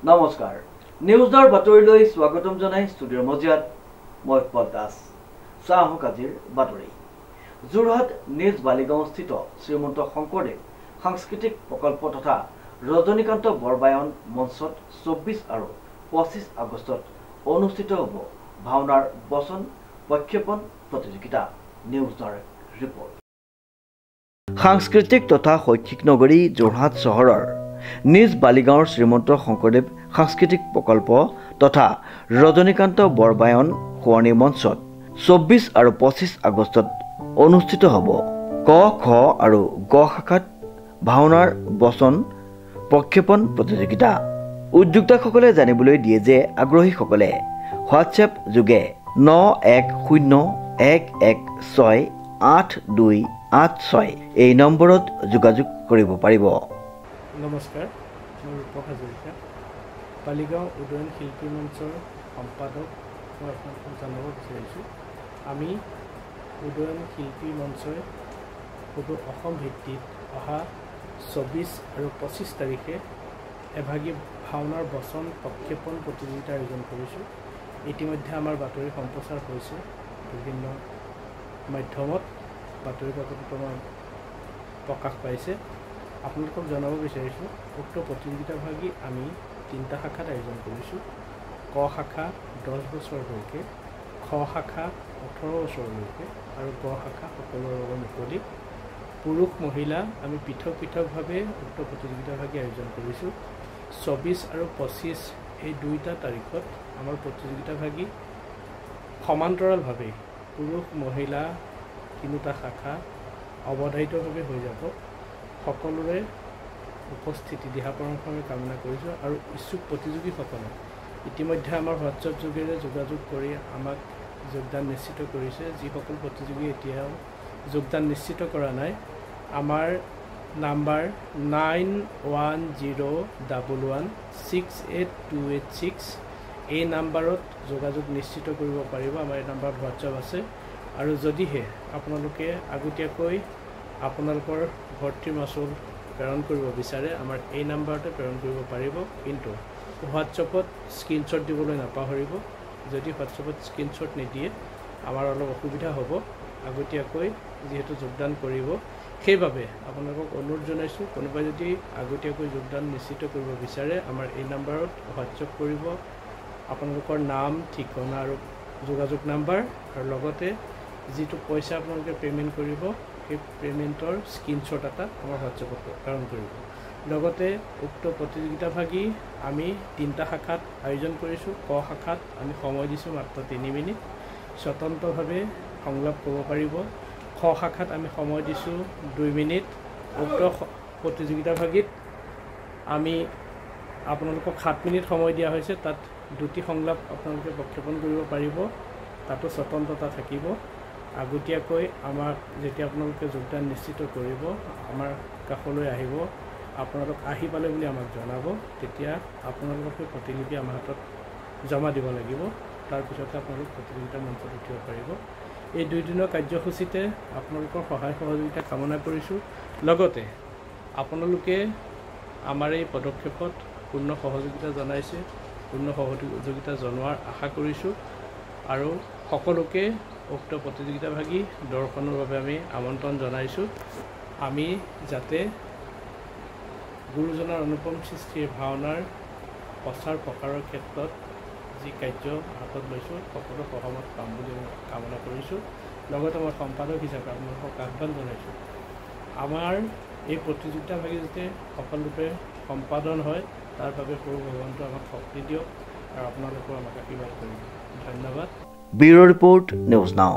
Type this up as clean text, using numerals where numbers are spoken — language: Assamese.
নমস্কাৰ নিউজৰ বাতৰিলৈ স্বাগতম জনাই ষ্টুডিঅ'ৰ মজিয়াত মই পল দাস চাহক আজিৰ বাতৰি যোৰহাট নিজ বালিগাঁওস্থিত শ্ৰীমন্ত শংকৰদেৱ সাংস্কৃতিক প্ৰকল্প তথা ৰজনীকান্ত বৰবায়ন মঞ্চত 24 আৰু 25 আগষ্টত অনুষ্ঠিত হ'ব ভাওনাৰ বচন প্ৰক্ষেপণ প্ৰতিযোগিতা নিউজৰ ৰিপৰ্ট সাংস্কৃতিক তথা শৈক্ষিক নগৰী যোৰহাট চহৰৰ নিজ বালিগাঁওৰ শ্ৰীমন্ত শংকৰদেৱ সাংস্কৃতিক প্ৰকল্প তথা ৰজনীকান্ত বৰবায়ন শুৱনি মঞ্চত 24 আৰু 25 আগষ্টত অনুষ্ঠিত হ'ব ক খ আৰু গ শাখাত ভাওনাৰ বচন প্ৰক্ষেপণ প্ৰতিযোগিতা উদ্যোক্তাসকলে জানিবলৈ দিয়ে যে আগ্ৰহীসকলে হোৱাটছএপ যোগে 9101168286 এই নম্বৰত যোগাযোগ কৰিব পাৰিব। নমস্কাৰ মই ৰূপক হাজৰিকা বালিগাঁও উদয়ন শিল্পী মঞ্চৰ সম্পাদক মই আপোনালোকক জনাব বিচাৰিছোঁ আমি উদয়ন শিল্পী মঞ্চই সদৌ অসম ভিত্তিত অহা 24 আৰু 25 তাৰিখে এভাগী ভাওনাৰ বচন প্ৰক্ষেপণ প্ৰতিযোগিতা আয়োজন কৰিছোঁ। ইতিমধ্যে আমাৰ বাতৰি সম্প্ৰচাৰ হৈছে বিভিন্ন মাধ্যমত বাতৰি কাকতত প্ৰকাশ পাইছে। আপোনালোকক জনাব বিচাৰিছোঁ উক্ত প্ৰতিযোগিতাভাগী আমি 3টা শাখাত আয়োজন কৰিছোঁ। ক শাখা 10 বছৰলৈকে, খ শাখা 18 বছৰলৈকে আৰু গ শাখা সকলোৰে বাবে মুকলি। পুৰুষ মহিলা আমি পৃথক পৃথকভাৱে উক্ত প্ৰতিযোগিতাভাগী আয়োজন কৰিছোঁ। 24 আৰু 25 এই 2টা তাৰিখত আমাৰ প্ৰতিযোগিতাভাগী সমান্তৰালভাৱে পুৰুষ মহিলা 3টা শাখা অৱধাৰিতভাৱে হৈ যাব। সকলোৰে উপস্থিতি দিহা পৰামৰ্শ কামনা কৰিছোঁ আৰু ইচ্ছুক প্ৰতিযোগীসকলে ইতিমধ্যে আমাৰ হোৱাটছএপ যোগেৰে যোগাযোগ কৰি আমাক যোগদান নিশ্চিত কৰিছে। যিসকল প্ৰতিযোগী এতিয়াও যোগদান নিশ্চিত কৰা নাই আমাৰ নাম্বাৰ 9101168286 এই নাম্বাৰত যোগাযোগ নিশ্চিত কৰিব পাৰিব। আমাৰ এই নাম্বাৰত হোৱাটছএপ আছে আৰু যদিহে আপোনালোকে আগতীয়াকৈ আপোনালোকৰ ভৰ্তিৰ মাচুল প্ৰেৰণ কৰিব বিচাৰে আমাৰ এই নাম্বাৰতে প্ৰেৰণ কৰিব পাৰিব, কিন্তু হোৱাটছএপত স্ক্ৰীনশ্বট দিবলৈ নাপাহৰিব। যদি হোৱাটছএপত স্ক্ৰীনশ্বট নিদিয়ে আমাৰ অলপ অসুবিধা হ'ব আগতীয়াকৈ যিহেতু যোগদান কৰিব। সেইবাবে আপোনালোকক অনুৰোধ জনাইছোঁ কোনোবাই যদি আগতীয়াকৈ যোগদান নিশ্চিত কৰিব বিচাৰে আমাৰ এই নাম্বাৰত হোৱাটছএপ কৰিব আপোনালোকৰ নাম ঠিকনা আৰু যোগাযোগ নাম্বাৰ আৰু লগতে যিটো পইচা আপোনালোকে পে'মেণ্ট কৰিব সেই পে'মেণ্টৰ স্ক্ৰীনশ্বট এটা আমাৰ হোৱাটছএপত প্ৰেৰণ কৰিব। লগতে উক্ত প্ৰতিযোগিতাভাগী আমি 3টা শাখাত আয়োজন কৰিছোঁ। ক শাখাত আমি সময় দিছোঁ মাত্ৰ 3 মিনিট, স্বতন্ত্ৰভাৱে সংলাপ ক'ব পাৰিব। খ শাখাত আমি সময় দিছোঁ 2 মিনিট। উক্ত প্ৰতিযোগিতাভাগীত আমি আপোনালোকক 7 মিনিট সময় দিয়া হৈছে, তাত 2টি সংলাপ আপোনালোকে প্ৰক্ষেপণ কৰিব পাৰিব, তাতো স্বতন্ত্ৰতা থাকিব। আগতীয়াকৈ আমাক যেতিয়া আপোনালোকে যোগদান নিশ্চিত কৰিব আমাৰ কাষলৈ আহিব, আপোনালোক আহি পালে বুলি আমাক জনাব, তেতিয়া আপোনালোকৰ সেই প্ৰতিলিপি আমাৰ হাতত জমা দিব লাগিব। তাৰপিছতে আপোনালোক প্ৰতিযোগিতাৰ মঞ্চত উঠিব পাৰিব। এই 2 দিনৰ কাৰ্যসূচীতে আপোনালোকৰ সহায় সহযোগিতা কামনা কৰিছোঁ। লগতে আপোনালোকে আমাৰ এই পদক্ষেপত পূৰ্ণ সহযোগিতা জনাইছে, পূৰ্ণ সহযোগিতা জনোৱাৰ আশা কৰিছোঁ আৰু সকলোকে উক্ত প্ৰতিযোগিতাভাগী দৰ্শনৰ বাবে আমি আমন্ত্ৰণ জনাইছোঁ। আমি যাতে গুৰুজনাৰ অনুপম সৃষ্টিৰ ভাওনাৰ প্ৰচাৰ প্ৰসাৰৰ ক্ষেত্ৰত যি কাৰ্য হাতত লৈছোঁ সকলো সহমত পাম বুলি মই কামনা কৰিছোঁ। লগতে মই সম্পাদক হিচাপে আপোনালোকক আহ্বান জনাইছোঁ আমাৰ এই প্ৰতিযোগিতাভাগী যাতে সফলৰূপে সম্পাদন হয় তাৰ বাবে প্ৰভু ভগৱন্তই আমাক শক্তি দিয়ক আৰু আপোনালোকেও আমাক আশীৰ্বাদ কৰিব। ধন্যবাদ। Bureau report news now.